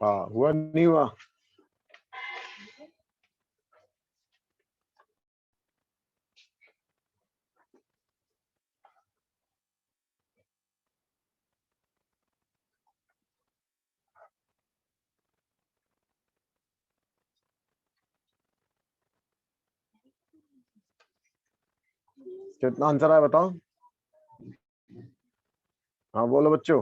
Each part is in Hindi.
हाँ हुआ नहीं हुआ? कितना आंसर आया बताओ? हाँ बोलो बच्चों।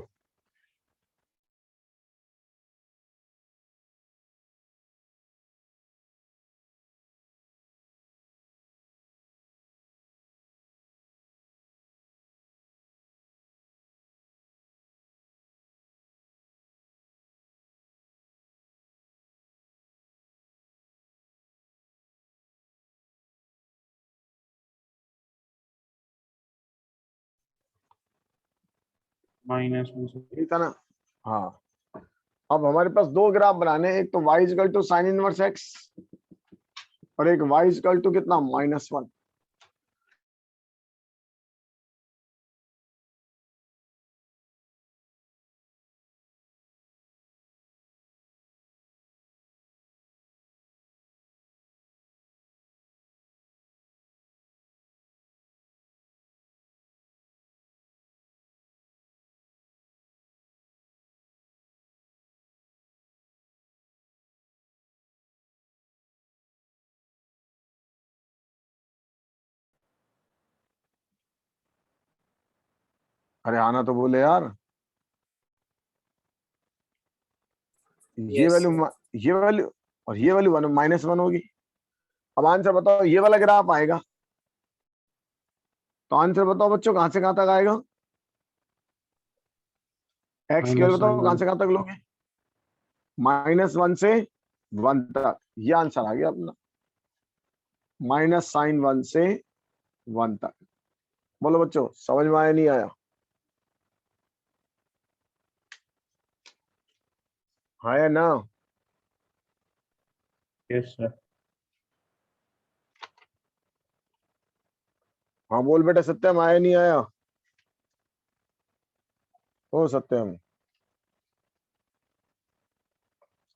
-1 ठीक था ना? हाँ। अब हमारे पास दो ग्राफ बनाने हैं, एक तो y equal to sine inverse x और एक y इक्वल टू कितना -1। अरे आना तो बोले यार। ये Yes, वैल्यू ये वैल्यू और ये वैल्यू -1 होगी। अब आंसर बताओ, ये वाला ग्राफ आएगा तो आंसर बताओ बच्चों कहां से कहां तक आएगा? एक्स की वैल्यू बताओ कहां से कहां तक लोगे? -1 से 1 तक। ये आंसर आ गया अपना, -sin 1 से 1 तक। बोलो बच्चों समझ में आया नहीं आया? हाँ या ना? Yes sir. हाँ बोल बेटा सत्यम, आया नहीं आया? ओ सत्यम।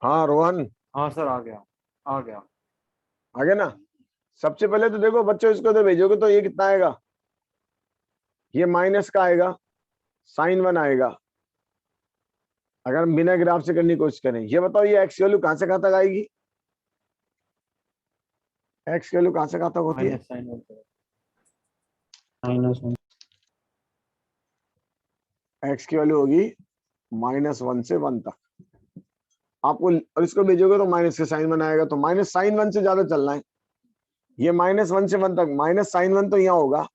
हाँ रोहन। हाँ सर आ गया आ गया। आ गया ना? सबसे पहले तो देखो बच्चों, इसको तो भेजोगे तो ये कितना आएगा? ये माइनस का आएगा, sin 1 आएगा। अगर हम बिना ग्राफ से करने की कोशिश करें, ये बताओ ये एक्स वैल्यू कहां से कहां तक आएगी? एक्स वैल्यू कहां से कहां तक होती है? -1 एक्स की वैल्यू होगी -1 से 1 तक। आपको और इसको भेजोगे तो माइनस के साइन 1 आएगा, तो -sin 1 से ज्यादा चलना है। ये -1 से 1 तक, -sin 1 तो यहाँ होगा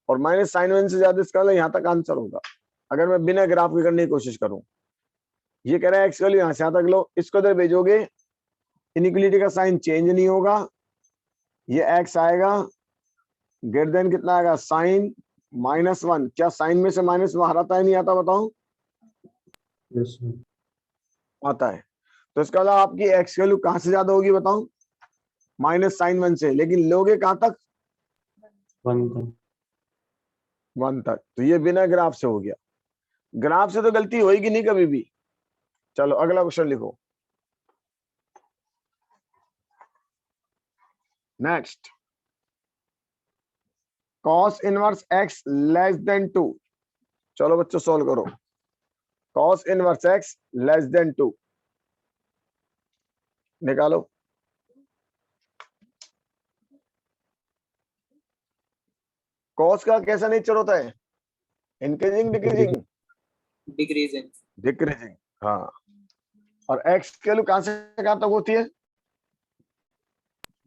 और -sin 1 से ज्यादा इसका यहाँ तक आंसर होगा अगर मैं बिना ग्राफ के करने की कोशिश करूं। ये कह रहा है एक्स वैल्यू यहाँ से यहाँ तक लो, इसको इधर भेजोगे इनइक्वलिटी का साइन चेंज नहीं होगा। ये एक्स आएगा ग्रेटर देन कितना आएगा? साइन -1। क्या साइन में से माइनस बाहर आता है नहीं आता बताओ? Yes sir. आता है। तो इसका मतलब आपकी एक्स वैल्यू कहां से ज्यादा होगी बताओ? -sin 1 से, लेकिन लोगे कहां तक? 1 तक। तो ये बिना ग्राफ से हो गया। ग्राफ से तो गलती होगी नहीं कभी भी। चलो अगला क्वेश्चन लिखो। Next, cos inverse x less than 2। चलो बच्चों सोल्व करो। cos inverse x less than 2 निकालो। cos का कैसा नेचर होता है? Increasing decreasing? decreasing. डिक्रीजिंग। हाँ। और x की वैल्यू कहां से कहां तक होती है?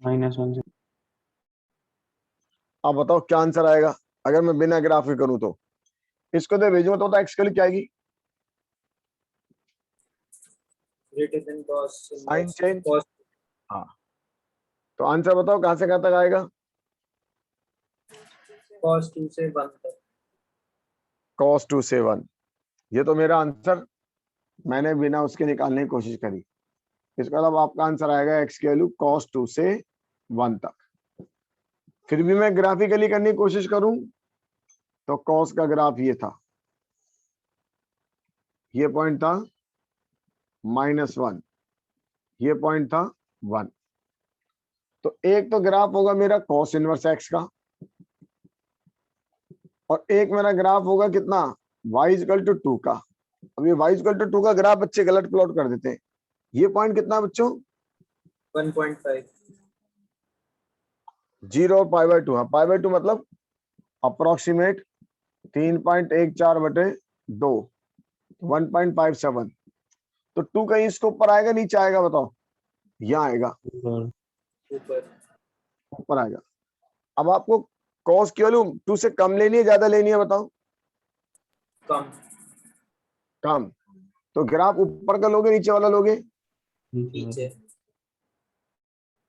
-1 से। अब बताओ क्या आंसर आएगा अगर मैं बिना ग्राफ के करूं तो? इसको तो भेजूंगा तो x की वैल्यू क्या आएगी? Greater than cos sine inverse. Change. Cos हाँ। तो आंसर बताओ कहां से कहां तक आएगा? cos 2 से 1 तक. cos 2 से 1। ये तो मेरा आंसर मैंने बिना उसके निकालने की कोशिश करी। इसका मतलब आपका आंसर आएगा एक्स की वैल्यू cos 2 से 1 तक। फिर भी मैं ग्राफिकली करने की कोशिश करूं तो cos का ग्राफ ये था, ये पॉइंट था -1, ये पॉइंट था 1। तो एक तो ग्राफ होगा मेरा cos इनवर्स x का, और एक मेरा ग्राफ होगा कितना, y इक्वल टू 2 का। अब ये y इक्वल टू 2 का ग्राफ बच्चे गलत प्लॉट कर देते हैं। ये पॉइंट कितना है बच्चों, 1.5 0 और π/2 है। π/2 मतलब अप्रोक्सीमेट 3.14/2, 1.57। तो 2 कहीं इसके ऊपर आएगा नीचे आएगा बताओ, यहाँ आएगा, ऊपर। ऊपर, ऊपर आएगा। अब आपको cos की वैल्यू 2 से कम लेनी है ज्यादा लेनी है बताओ, कम, कम। तो ग्राफ ऊपर का लोगे नीचे वाला लोगे, नीचे,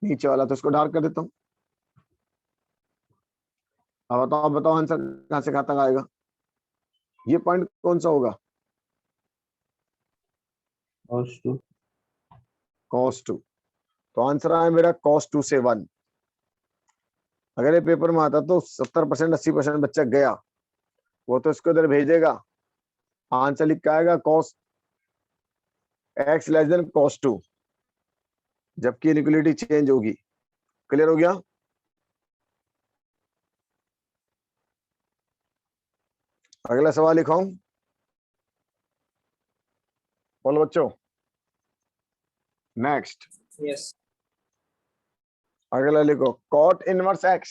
नीचे वाला। तो इसको डार्क कर देता हूँ। अब बताओ आंसर कहां से कहां तक आएगा, ये पॉइंट कौन सा होगा, cos 2। cos 2। तो आंसर आया मेरा cos 2 से 1। अगर ये पेपर में आता तो 70% 80% बच्चा गया, वो तो इसको इधर भेजेगा, आंसर लिख के आएगा cos x less than cos 2, जबकि इनइक्वालिटी चेंज होगी। क्लियर हो गया। अगला सवाल लिखाऊं, बोलो बच्चों। नेक्स्ट, यस, अगला लिखो cot इनवर्स x।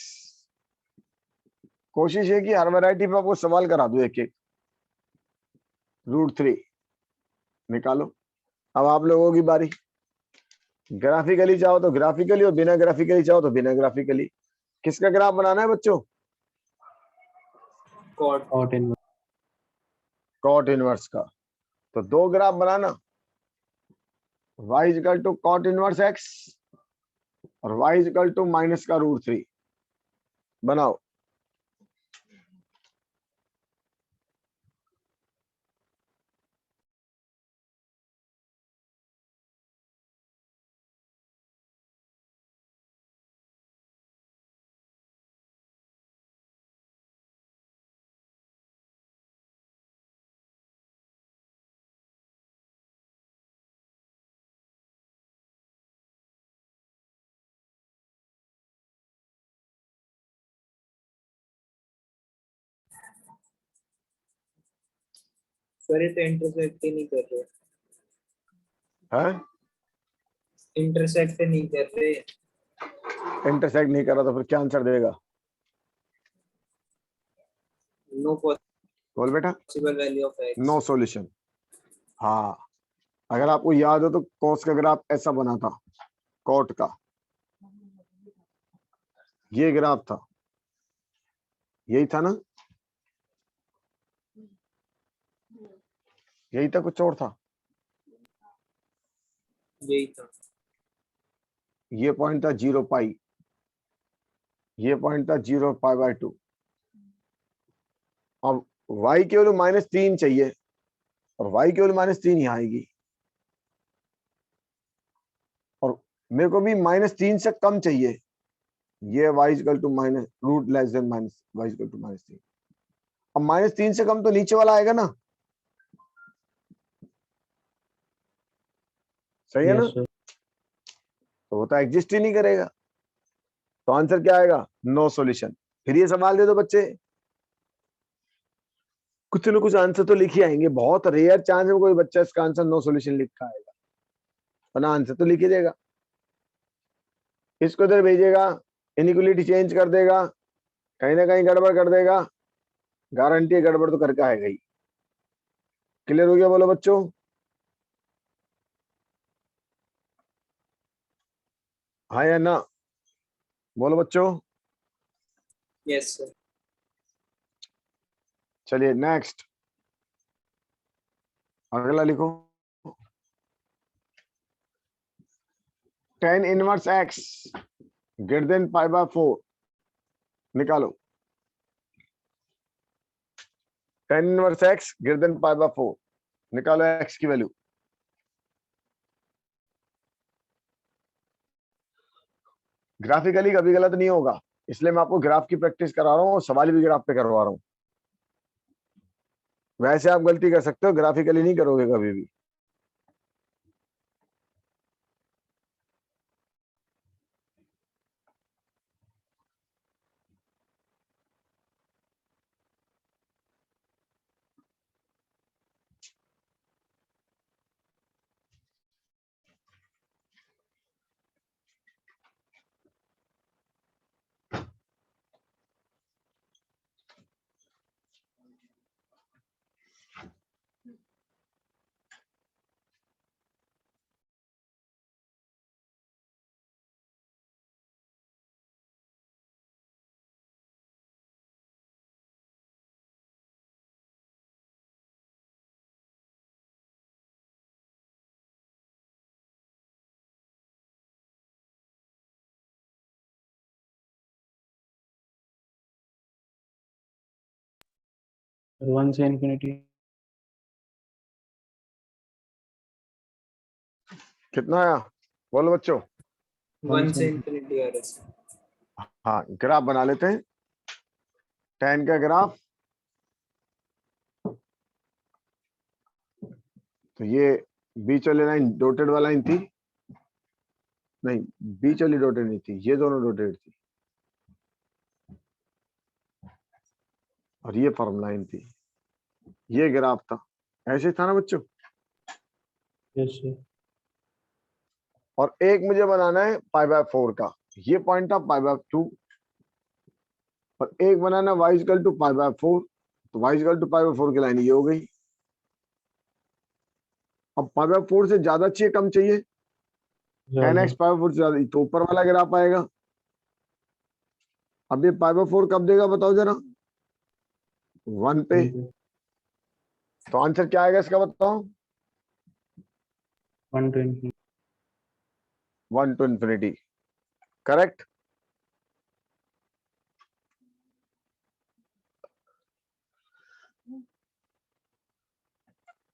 कोशिश है कि हर वैरायटी पे आपको सवाल करा दूं एक एक। √3 निकालो। अब आप लोगों की बारी, ग्राफिकली चाहो तो ग्राफिकली और बिना ग्राफिकली चाहो तो बिना ग्राफिकली। किसका ग्राफ बनाना है बच्चों, cot, cot inverse. cot inverse का। तो दो ग्राफ बनाना, y equal to cot inverse x और y इक्वल टू माइनस का √3 बनाओ। सर ये तो इंटरसेक्ट ही नहीं कर रहे, है इंटरसेक्ट नहीं कर रहे, इंटरसेक्ट नहीं कर रहा तो फिर क्या आंसर देगा, नो बोल बेटा, possible value of x. No solution. हाँ, अगर आपको याद हो तो cos का ग्राफ ऐसा बना था, cot का ये ग्राफ था, यही था ना, यही था, कुछ और था। यही था, ये पॉइंट था 0 पाई, ये पॉइंट था 0 π/2। अब y की वैल्यू -3 चाहिए और y की वैल्यू -3 यहाँ आएगी, और मेरे को भी -3 से कम चाहिए। ये y equal to minus root less than minus y equal to -3। अब -3 से कम तो नीचे वाला आएगा ना, सही है ना, यस सर। तो वो तो एग्जिस्ट ही नहीं करेगा। तो आंसर क्या आएगा, नो सॉल्यूशन। फिर ये सवाल दे दो बच्चे, कुछ ना कुछ आंसर तो लिख ही आएंगे। बहुत रेयर चांस है कोई बच्चा इसका आंसर नो सॉल्यूशन लिखा आएगा, वरना आंसर तो लिख ही देगा। इसको इधर भेजेगा, इनइक्वालिटी चेंज कर देगा, कहीं ना कहीं गड़बड़ कर देगा, गारंटी है गड़बड़ तो करके आएगा ही। क्लियर हो गया, बोलो बच्चों। हाँ या ना, बोलो बच्चों। यस सर, चलिए नेक्स्ट, अगला लिखो। tan inverse x greater than π/4 निकालो। tan inverse x greater than π/4 निकालो x की वैल्यू। ग्राफिकली कभी गलत नहीं होगा, इसलिए मैं आपको ग्राफ की प्रैक्टिस करा रहा हूँ और सवाल भी ग्राफ पे करवा रहा हूँ। वैसे आप गलती कर सकते हो, ग्राफिकली नहीं करोगे कभी भी। 1 से इन्फिनिटी। कितना आया बोलो बच्चों? 1 से इंफिनिटी आ रहा है सर। हाँ, ग्राफ बना लेते हैं। tan का ग्राफ, तो ये बीच वाली लाइन डॉटेड वाला लाइन थी, नहीं बीच वाली डॉटेड नहीं थी, ये दोनों डॉटेड थी, और ये फॉर्म लाइन थी, ये ग्राफ था। ऐसे था ना बच्चों? Yes sir. और एक मुझे बनाना है π/4 का, ये पॉइंट था π/2, और एक बनाना y इक्वल टू π/4, तो y इक्वल टू π/4 की लाइन ये हो गई। अब π/4 से ज्यादा चाहिए कम चाहिए? tan x π/4 से ज्यादा, तो ऊपर वाला ग्राफ आएगा। अब ये π/4 कब देगा बताओ जरा? 1 पे। तो आंसर क्या आएगा इसका बताओ? 1 to infinity। 1 to infinity, correct.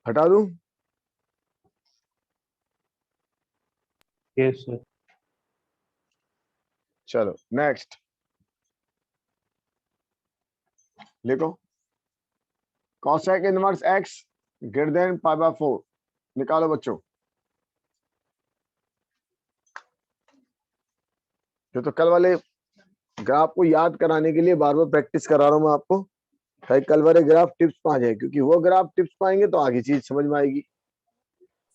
हटा दूं? Yes sir. चलो नेक्स्ट लिखो, cosec inverse x greater than π/4 निकालो बच्चों। ये तो कल वाले ग्राफ को याद कराने के लिए बार बार प्रैक्टिस करा रहा हूं मैं आपको, ताकि कल वाले ग्राफ टिप्स पा जाए, क्योंकि वो ग्राफ टिप्स पाएंगे तो आगे चीज समझ में आएगी,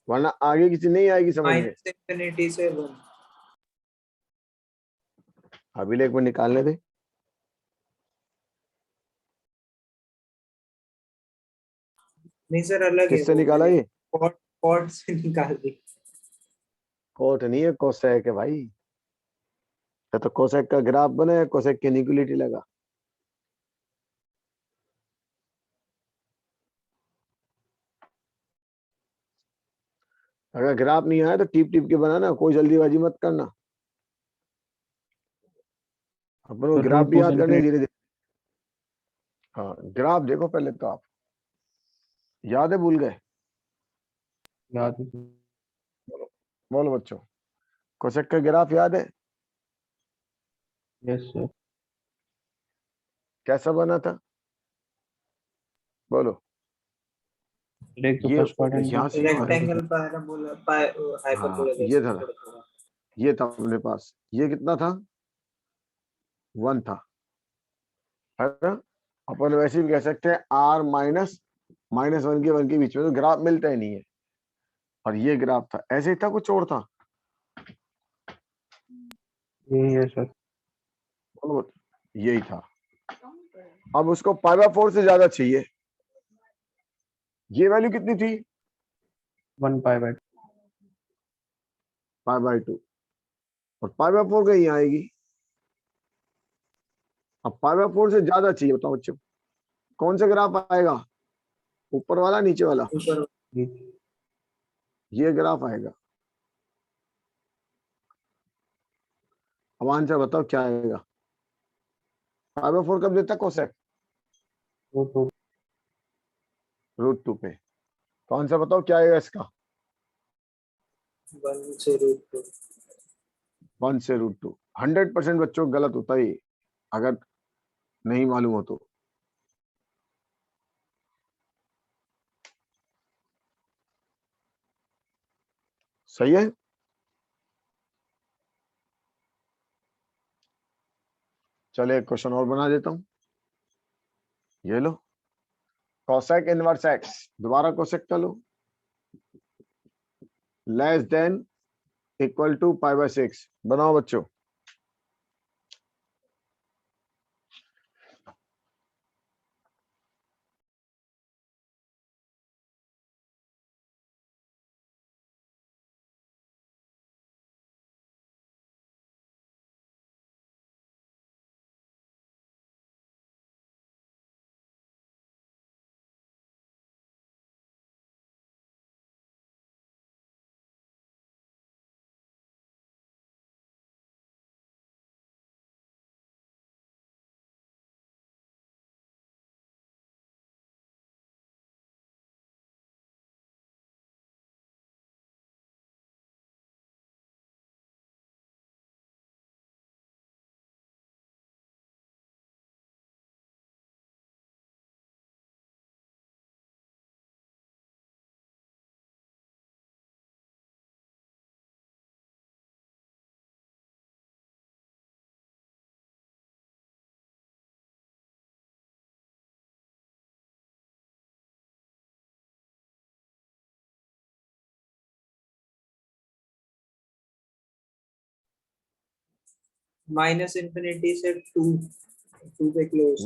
वरना आगे की चीज नहीं आएगी समझ में। माइनस इंफिनिटी से 1। अभी एक बार निकालने दे। नहीं सर, अलग है किससे वो, निकाला मैंने ये? कॉट कॉट से निकाल दी। कोट नहीं है, कोसेक है भाई। या तो कोसेक का ग्राफ बना है, कोसेक की इक्वलिटी लगा। अगर ग्राफ नहीं आया तो टिप टिप के बनाना, कोई जल्दीबाजी मत करना, अपन को तो ग्राफ रूट भी 2 से याद करने इन्फिनिटी। धीरे धीरे। हाँ, ग्राफ देखो पहले तो आप, याद है भूल गए? याद है सर। बोलो बोलो बच्चों, कोसेक का ग्राफ याद है? Yes sir. कैसा बना था बोलो? एक तो ये फर्स्ट क्वाड्रेंट यहाँ था। से हाँ, रेक्टेंगल पैराबोला हाँ हाइपरबोला ये जैसा था, थोड़ा थोड़ा। ये था अपने पास, ये कितना था? 1 था, है ना? अपन वैसे भी कह सकते हैं r -1 के 1 के बीच में, तो ग्राफ मिलता ही नहीं है। और ये ग्राफ था, ऐसे ही था कुछ और था? यही है सर। बोलो, यही था। अब उसको π/4 से ज्यादा चाहिए, ये वैल्यू कितनी थी? 1 π/2। π/2, और π/4 कहीं आएगी। अब π/4 से ज्यादा चाहिए, बताओ बच्चों कौन सा ग्राफ आएगा? ऊपर वाला नीचे वाला? ऊपर ये ग्राफ आएगा। अब आंसर बताओ क्या आएगा? π/4 कब देता कोसेक? रूट 2। √2 पे। तो आंसर बताओ क्या आएगा इसका? 1 से √2। 1 से √2। 100% बच्चों गलत होता है ये, अगर नहीं मालूम हो तो। सही है। चले एक क्वेश्चन और बना देता हूं, ये लो, कोसेक इनवर्स x, दोबारा कोसेक का लो, लेस देन इक्वल टू π/6, बनाओ बच्चों। माइनस इन्फिनिटी से टू पे क्लोज।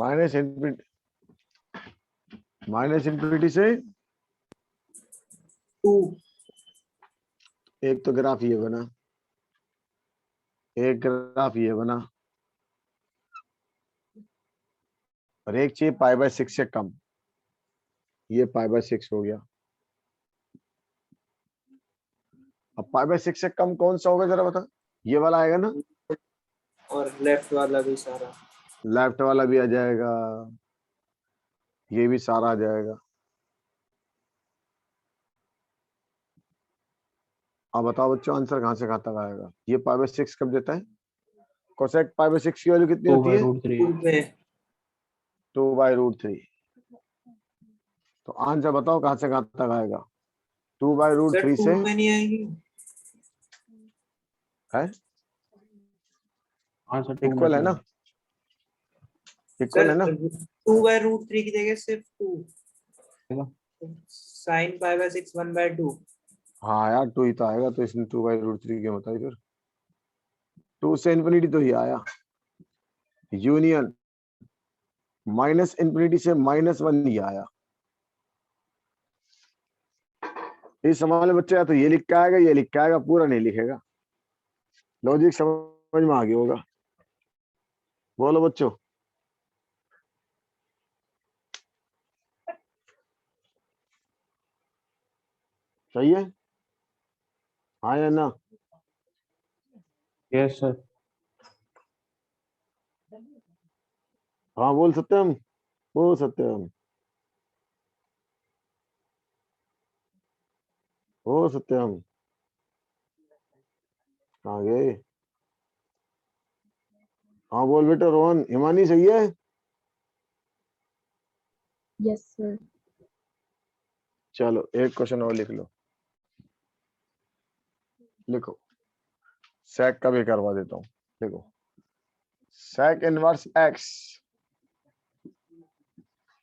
माइनस इन्फिनिटी से टू। एक तो ग्राफ ये बना, एक ग्राफ ये बना, और एक चाहिए पाई बाय 6 से कम। ये पाई बाय 6 हो गया। अब पाई बाय 6 से कम कौन सा होगा जरा बता। ये वाला आएगा ना, और लेफ्ट वाला भी सारा। लेफ्ट वाला भी आ जाएगा, ये भी सारा आ जाएगा। अब बताओ बच्चों आंसर कहां से कहां तक आएगा। ये पाई बाय 6 कब देता है? कोसेक पाई बाय 6 की वैल्यू कितनी टू होती बाई है? Root three. टू पे। 2/√3। तो आंसर बताओ कहां से कहां तक आएगा। 2/√3 सर टू से पे नहीं आएगी। है, आंसर टू में इक्वल है तो ना, है। इक्वल सर है ना। 2/√3 की जगह सिर्फ टू। देखो, साइन पाई बाय 6 1/2। हाँ यार 2 ही तो आएगा, तो इसमें 2/√3 क्यों होता है फिर? 2 से इन्फिनिटी तो ही आया, यूनियन माइनस इन्फिनिटी से -1 ही आया। इस सवाल में बच्चे या तो ये लिख के आएगा, ये लिख के आएगा, पूरा नहीं लिखेगा। लॉजिक समझ में आ गया होगा। बोलो बच्चों। सही है, हाँ या ना? Yes sir. हाँ बोल सकते हैं हम, बोल सकते हैं हम, हो सकते हैं हम। कहाँ गए? हाँ बोल बेटा रोहन। हिमानी सही है? Yes sir. चलो एक क्वेश्चन और लिख लो, लिखो। सेक का भी करवा देता हूँ। देखो, sec inverse X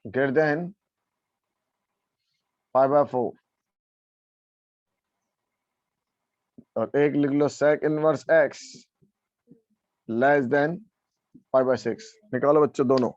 greater than 5/4, और एक लिख लो sec inverse X less than 5/6। निकालो बच्चों दोनों।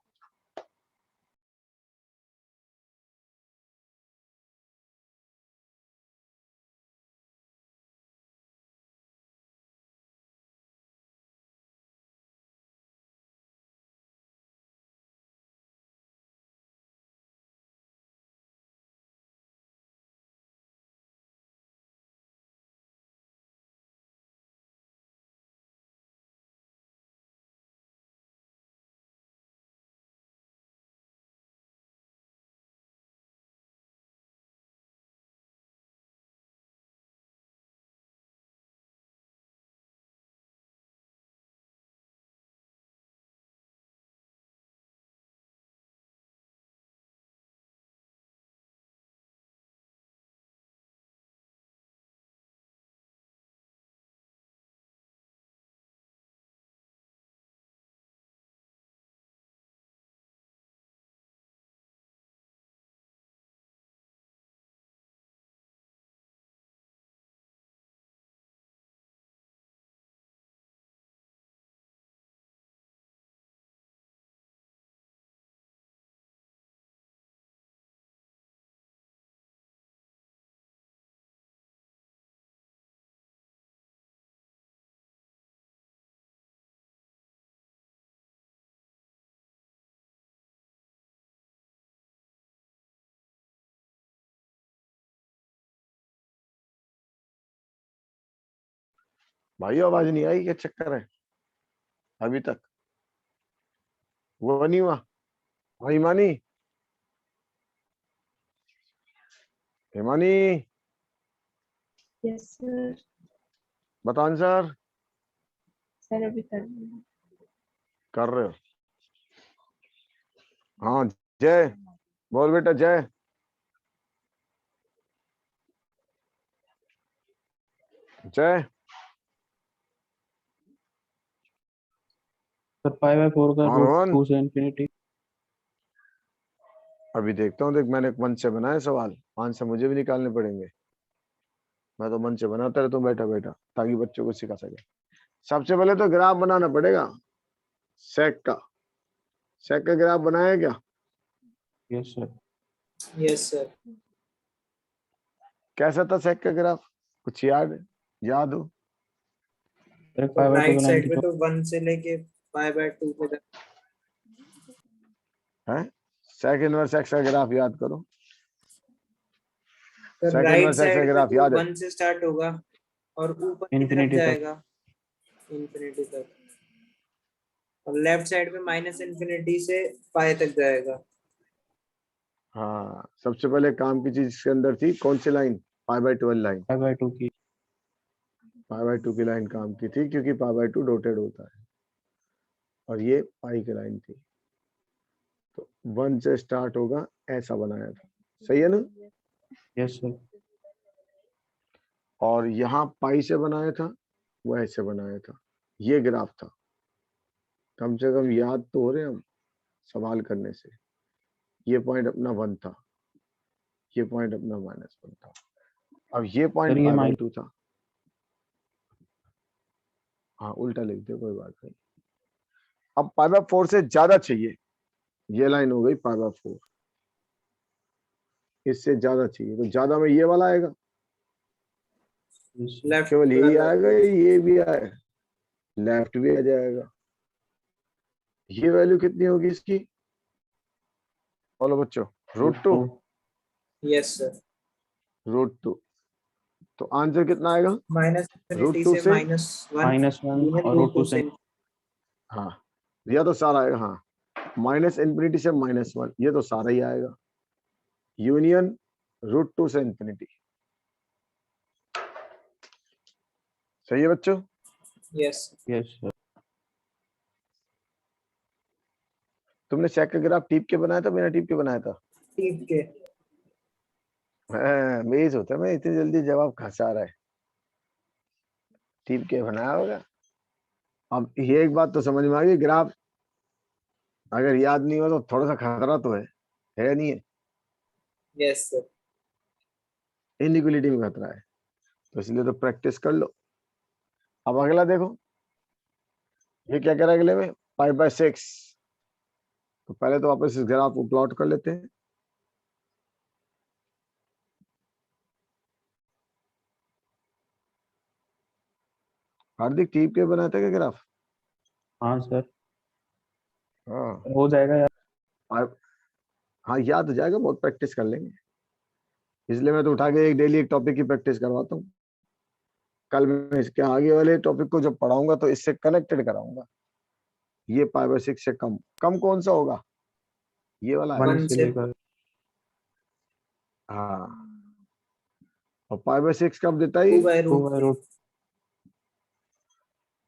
भाई आवाज नहीं आई, क्या चक्कर है अभी तक? वो नहीं हुआ? हाँ हिमानी, हिमानी यस सर। बता आंसर। सर अभी कर रही हूँ। कर रहे हो? हाँ जय, बोल बेटा जय। जय सर 5/4 का हाँ रूट रोहन। 2 से इन्फिनिटी। अभी देखता हूँ, देख मैंने मन से बनाया सवाल, आंसर मुझे भी निकालने पड़ेंगे। मैं तो मन से बनाता रहता हूँ बैठा बैठा, ताकि बच्चों को सिखा सके। सबसे पहले तो ग्राफ बनाना पड़ेगा सेक का। सेक का ग्राफ बनाया क्या? Yes sir. Yes sir. कैसा था सेक का ग्राफ? कुछ याद हो? सर पाई बाय 2 राइट की साइड 92 पे तो 1 से लेके π/2 पे तक। है सेक इनवर्स एक्स का ग्राफ याद करो। Sir sec right inverse x का साइड पे ग्राफ तो याद है? 1 से स्टार्ट होगा और ऊपर की तरफ इन्फिनिटी तक। जाएगा इंफिनिटी तक, और लेफ्ट साइड पे माइनस इंफिनिटी से पाई तक जाएगा। हाँ, सबसे पहले काम की चीज इसके अंदर थी कौन सी लाइन? π/12 लाइन। पाई बाय 2 की। π/2 की लाइन काम की थी क्योंकि π/2 डॉटेड होता है और ये पाई की लाइन थी। तो 1 से स्टार्ट होगा, ऐसा बनाया था, सही है ना? Yes sir. और यहाँ पाई से बनाया था, वो ऐसे बनाया था। ये ग्राफ था। कम से कम याद तो हो रहे हम सवाल करने से। ये पॉइंट अपना 1 था, ये पॉइंट अपना -1 था। अब ये पॉइंट सर ये π/2 था। हाँ, उल्टा लिख दे, कोई बात नहीं। अब π/4 से ज्यादा चाहिए। ये लाइन हो गई π/4, इससे ज्यादा चाहिए तो ज्यादा में ये वाला आएगा। लेफ्ट केवल यही वाला। आएगा, ये भी आएगा, लेफ्ट भी आ जाएगा। ये वैल्यू कितनी होगी इसकी? बोलो बच्चों। √2। Yes sir. √2। तो आंसर कितना आएगा? माइनस इंफिनिटी √2 से से -1 -1 और √2 √2 से। हाँ, यह तो सारा आएगा। हाँ, माइनस इंफिनिटी से -1, ये तो सारा ही आएगा। यूनियन √2 से इंफिनिटी। सही है बच्चों? यस। Yes sir. तुमने सेक का ग्राफ टीप के बनाया था, बिना टीप के बनाया था? ठीक है। मेरी सोचा मैं इतनी जल्दी जवाब खसा रहा है, टीप के बनाया होगा। अब ये एक बात तो समझ में आ गई, ग्राफ अगर याद नहीं हो तो थोड़ा सा खतरा तो है नहीं है? Yes sir. इनइक्वालिटी में खतरा है, तो इसलिए तो प्रैक्टिस कर लो। अब अगला देखो, ये क्या कह रहा है अगले में? π/6। तो पहले तो वापस इस ग्राफ को प्लॉट कर लेते हैं। हार्दिक टीप के बनाया था क्या ग्राफ? हाँ सर हाँ हो जाएगा यार। हाँ, याद हो जाएगा, बहुत प्रैक्टिस कर लेंगे। इसलिए मैं तो उठा के एक डेली एक टॉपिक की प्रैक्टिस करवाता हूँ। कल मैं इसके आगे वाले टॉपिक को जब पढ़ाऊंगा तो इससे कनेक्टेड कराऊंगा। ये π/6 से कम कम कौन सा होगा? ये वाला है। 1 1 से से लेकर। हाँ, और π/6 कब देता है? 2 बाय 2 बाय √3।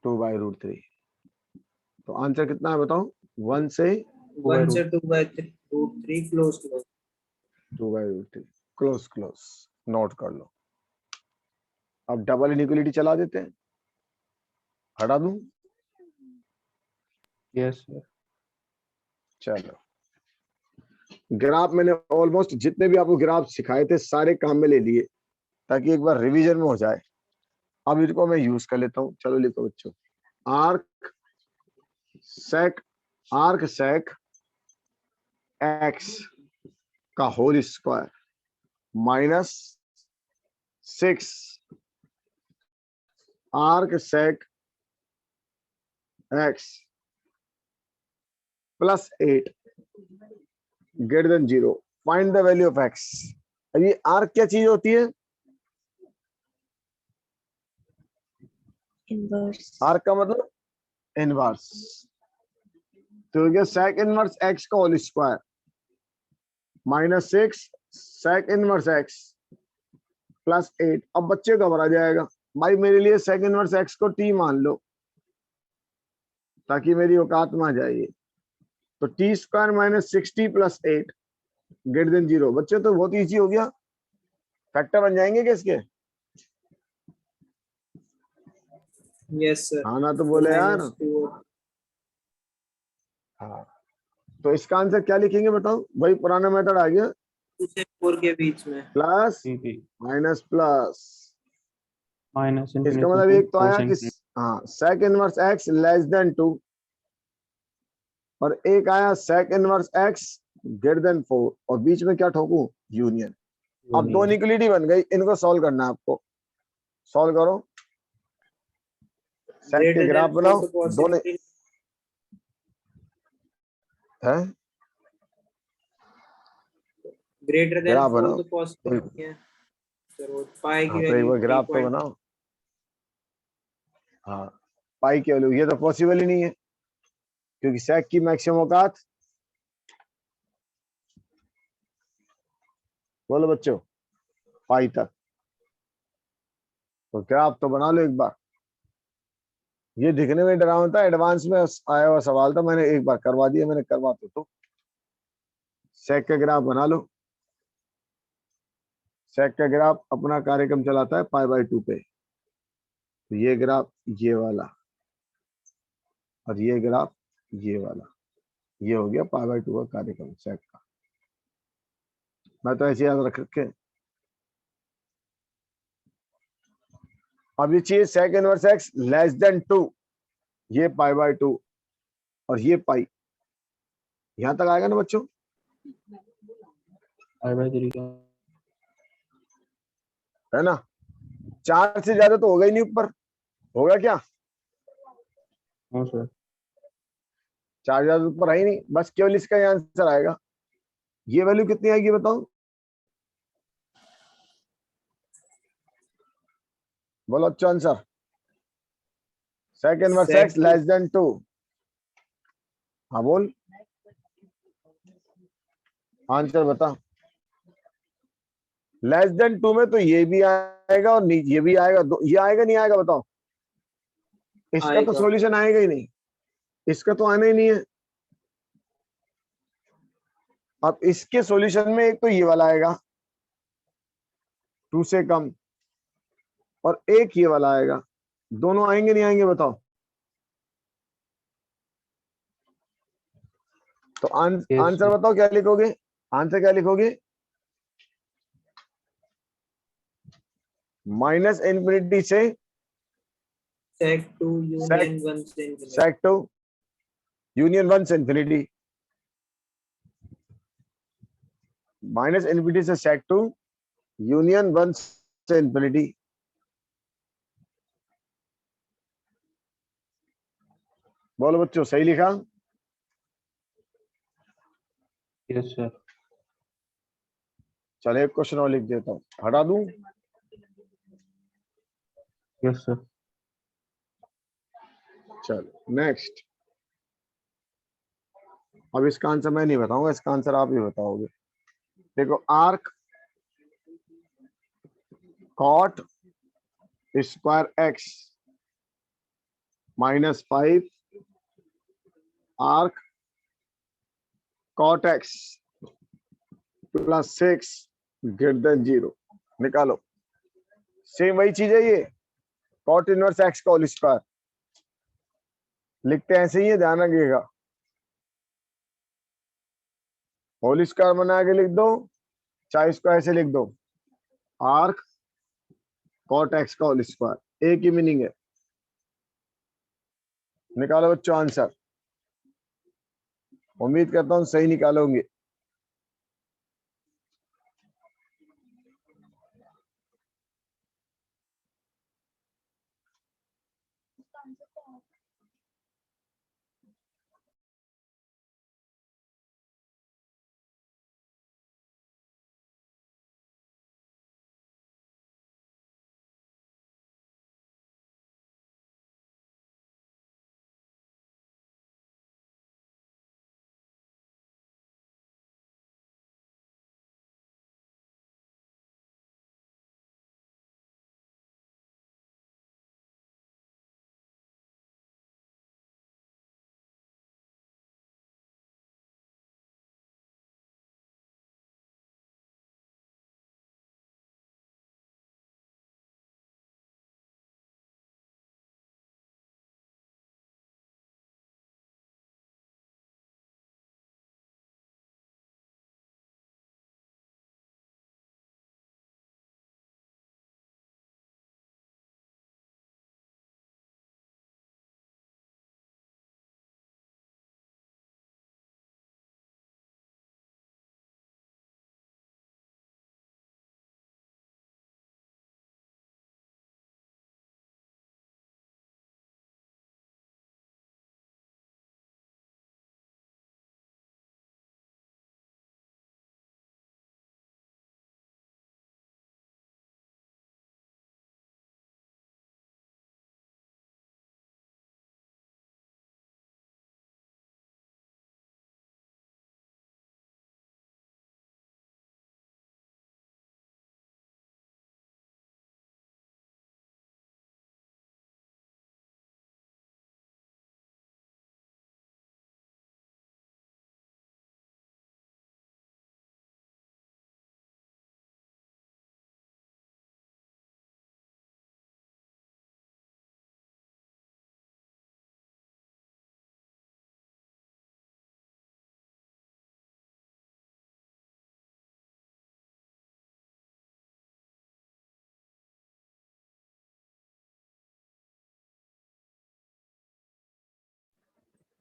2/√3। तो आंसर कितना है बताओ? 1 से 1 से 2 by √3 close close. 2/√3 close note कर लो। अब डबल इनइक्वालिटी चला देते हैं, हटा दूं? Yes sir. चलो, ग्राफ मैंने ऑलमोस्ट जितने भी आपको ग्राफ सिखाए थे सारे काम में ले लिए, ताकि एक बार रिवीजन में हो जाए। अब इनको मैं यूज कर लेता हूं। चलो लिखो बच्चों, आर्क सेक एक्स का whole square -6 arc sec x +8 greater than 0, find the value of x. अब ये आर्क क्या चीज होती है? Inverse. आर्क का मतलब इनवर्स। तो ये सेक इनवर्स एक्स का whole square -6 sec inverse x +8। अब बच्चे घबरा जाएगा, भाई मेरे लिए सेक इनवर्स एक्स को टी मान लो ताकि मेरी औकात में आ जाए। तो t² - 60 + 8 greater than 0। बच्चे तो बहुत इजी हो गया, फैक्टर बन जाएंगे क्या इसके? Yes sir. हाँ ना तो बोले यार। -2 हाँ, तो इसका आंसर क्या लिखेंगे बताओ? वही पुराना मेथड आ गया, 2 से 4 के बीच में। प्लस ठीक है। Minus plus. माइनस इसका इंफिनिटी मतलब टू एक तो आया कोस कि इंफिनिटी। हाँ sec inverse x less than 2 और एक आया sec inverse x greater then 4 और बीच में क्या ठोकू यूनियन। अब दो इक्वलिटी बन गई, इनको सॉल्व करना है आपको। सॉल्व करो, sec के ग्रेटर ग्राफ देन बनाओ 4 तो दोनों पॉसिबिलिटी है, ग्रेटर देन ग्राफ 4 बनाओ तो पॉसिबिलिटी है सर। वो पाई की हाँ तो एक वैल्यू बार ग्राफ तो 3. बनाओ। हाँ पाई की वैल्यू, ये तो पॉसिबल ही नहीं है क्योंकि sec की मैक्सिमम औकात, बोलो बच्चों, पाई तक। तो ग्राफ तो बना लो एक बार। ये दिखने में डरावना था, एडवांस में आया हुआ सवाल था, मैंने एक बार करवा दिया, मैंने करवा तो sec का ग्राफ बना लो। sec का ग्राफ अपना कार्यक्रम चलाता है π/2 पे। तो ये ग्राफ ये वाला और ये ग्राफ ये वाला, ये हो गया π/2 का कार्यक्रम sec का। मैं तो ऐसे याद रख के। अब ये चाहिए sec inverse x less than 2, ये π/2 और ये पाई, यहां तक आएगा ना बच्चों? π/3 का। है ना? 4 से ज्यादा तो होगा ही नहीं ऊपर, होगा क्या? हाँ सर। 4 ज्यादा ऊपर है ही नहीं, बस केवल इसका ही आंसर आएगा। ये वैल्यू कितनी आएगी बताओ, बोलो अच्छा answer. sec inverse sec x less than 2। हाँ बोल, आंसर बता। लेस देन 2 में तो ये भी आएगा और ये भी आएगा, ये आएगा नहीं आएगा बताओ? इसका तो आएगा सॉल्यूशन आएगा ही नहीं, इसका तो आना ही नहीं है। अब इसके सॉल्यूशन में एक तो ये वाला आएगा 2 से कम और एक ये वाला आएगा, दोनों आएंगे नहीं आएंगे बताओ? तो Yes, आंसर sir. बताओ क्या लिखोगे, आंसर क्या लिखोगे? माइनस इन्फिनिटी से sec 2 sec यूनियन 1 से infinity. sec 2 यूनियन 1 से इन्फिनिटी, माइनस इन्फिनिटी से sec 2 यूनियन 1 से इन्फिनिटी। बोलो बच्चों सही लिखा? Yes, sir. चलो एक क्वेश्चन और लिख देता हूँ, हटा दूं? Yes, sir. चलो नेक्स्ट। अब इसका आंसर मैं नहीं बताऊंगा, इसका आंसर आप ही बताओगे। देखो arc cot square x -5 arc cot x +6 greater than 0 निकालो। सेम वही चीज है ये, कॉट इनवर्स एक्स का होल स्क्वायर लिखते हैं ऐसे ही है, ध्यान रखिएगा। होल स्क्वायर बना के लिख दो, चाहे इसको ऐसे लिख दो, आर्क कॉट एक्स का होल स्क्वायर, एक ही मीनिंग है। निकालो बच्चों आंसर, उम्मीद करता हूं सही निकालोगे।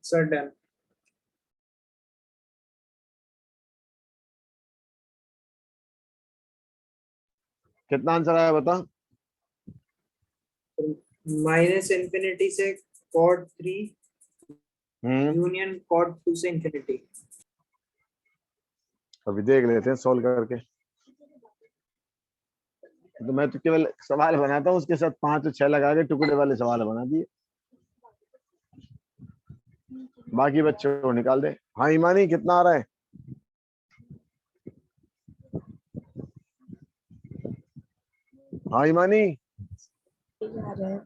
Sir done. कितना आंसर आया बता? माइनस इन्फिनिटी से कॉट 3 हम्म, यूनियन कॉट 2 से इन्फिनिटी। अभी देख लेते हैं सोल्व करके। तो मैं तो केवल सवाल बनाता हूँ, उसके साथ 5 और 6 लगा के टुकड़े वाले सवाल बना दिए, बाकी बच्चों को निकाल दे। हाँ ईमानी, कितना आ रहा है? हाँ ईमानी, यही आ रहा है,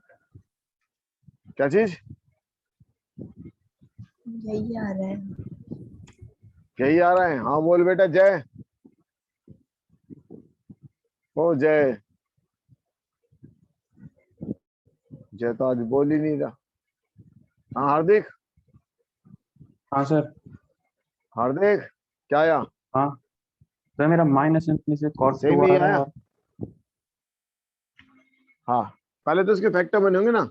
क्या चीज? यही आ रहा है। यही आ रहा है? हाँ बोल बेटा। जय, ओ जय, जय तो आज बोल ही नहीं रहा। हाँ हार्दिक, हाँ सर। हार्दिक क्या आया? हाँ सर, मेरा माइनस इन्फिनिटी से कॉट सही 2 में ही आ रहा है आया? और हाँ, पहले तो इसके फैक्टर बने होंगे ना।